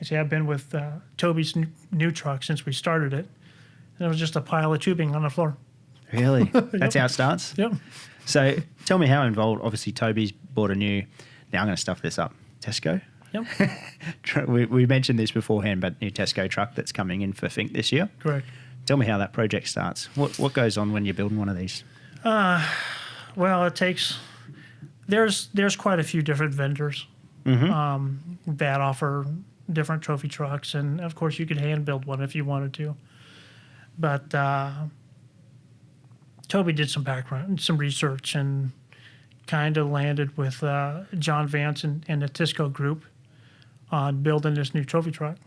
See, I've been with Toby's new truck since we started it. And it was just a pile of tubing on the floor. Really? That's how it starts? Yep. So tell me how involved. Obviously, Toby's bought a new, now I'm going to stuff this up, TSCO? Yep. we mentioned this beforehand, but new TSCO truck that's coming in for Finke this year. Correct. Tell me how that project starts. What goes on when you're building one of these? Well, it takes... There's quite a few different vendors that offer different trophy trucks, and of course you could hand build one if you wanted to. But Toby did some background, some research, and kind of landed with John Vance and the TSCO group on building this new trophy truck,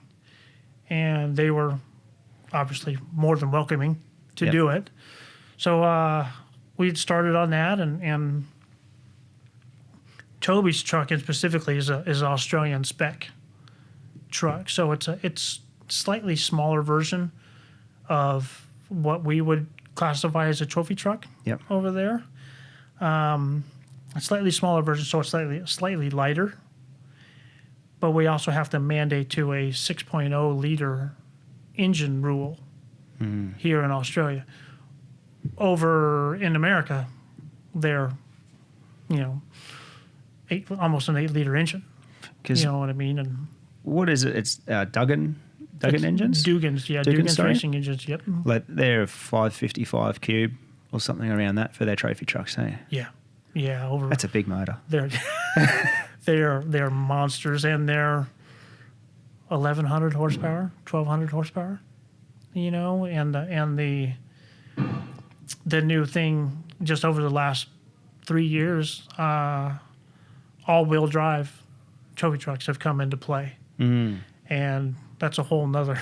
and they were obviously more than welcoming to do it. So we started on that, and Toby's truck specifically is an Australian spec truck. So it's slightly smaller version of what we would classify as a trophy truck over there. A slightly smaller version, so it's slightly lighter. But we also have to mandate to a 6.0 liter engine rule here in Australia. Over in America, they're, almost an 8 liter engine. You know what I mean? And what is it? It's Duggan engines? Dugan's, Dugan's racing engines, yep. Like they're 555 cube or something around that for their trophy trucks, hey? Yeah. That's a big motor. They're monsters, and they're 1,100 horsepower, 1,200 horsepower, and the new thing just over the last 3 years, all-wheel drive trophy trucks have come into play, and that's a whole nother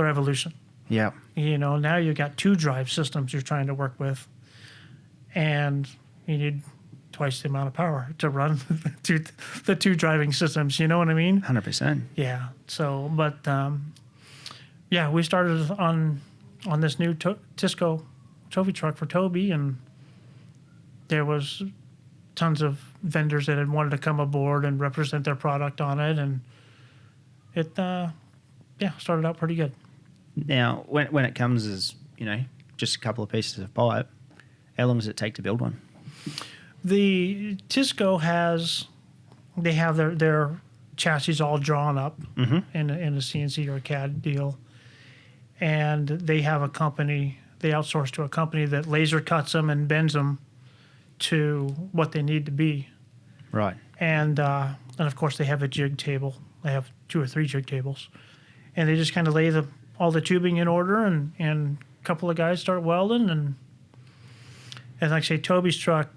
evolution. Yeah. Now you've got 2 drive systems you're trying to work with, and you need twice the amount of power to run the 2 driving systems. You know what I mean? 100%. Yeah. So, but we started on this new TSCO trophy truck for Toby, and there was tons of vendors that had wanted to come aboard and represent their product on it, and it started out pretty good. Now, when it comes as just a couple of pieces of pipe, how long does it take to build one? The TSCO have their chassis all drawn up in a CNC or a CAD deal, and they have a company. They outsource to a company that laser cuts them and bends them to what they need to be. Right. And of course they have a jig table. They have 2 or 3 jig tables, and they just kind of lay all the tubing in order, and a couple of guys start welding, and like I say, Toby's truck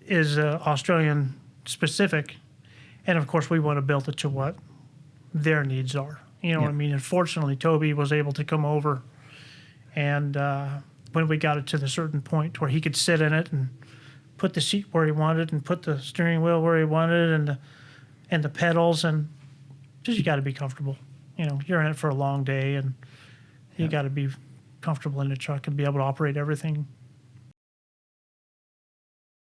is Australian specific, and of course we want to build it to what their needs are. What I mean? And fortunately, Toby was able to come over, and when we got it to the certain point where he could sit in it and put the seat where he wanted and put the steering wheel where he wanted and the pedals, and just you got to be comfortable. You're in it for a long day, and you got to be comfortable in the truck and be able to operate everything